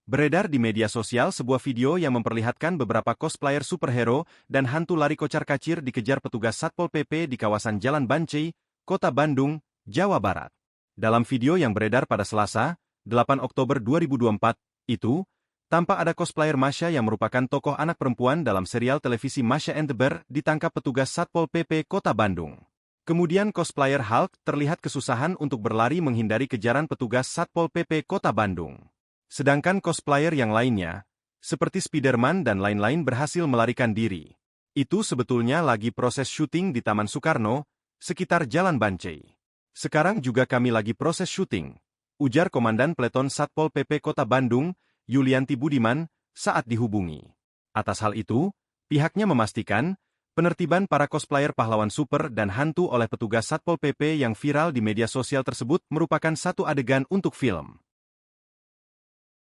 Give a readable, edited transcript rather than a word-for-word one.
Beredar di media sosial sebuah video yang memperlihatkan beberapa cosplayer superhero dan hantu lari kocar-kacir dikejar petugas Satpol PP di kawasan Jalan Bancai, Kota Bandung, Jawa Barat. Dalam video yang beredar pada Selasa, 8 Oktober 2024, itu, tampak ada cosplayer Masha yang merupakan tokoh anak perempuan dalam serial televisi Masha and the Bear ditangkap petugas Satpol PP Kota Bandung. Kemudian cosplayer Hulk terlihat kesusahan untuk berlari menghindari kejaran petugas Satpol PP Kota Bandung. Sedangkan cosplayer yang lainnya, seperti Spider-Man dan lain-lain berhasil melarikan diri. Itu sebetulnya lagi proses syuting di Taman Soekarno, sekitar Jalan Bancai. Sekarang juga kami lagi proses syuting, ujar Komandan Peleton Satpol PP Kota Bandung, Yulianti Budiman, saat dihubungi. Atas hal itu, pihaknya memastikan, penertiban para cosplayer pahlawan super dan hantu oleh petugas Satpol PP yang viral di media sosial tersebut merupakan satu adegan untuk film.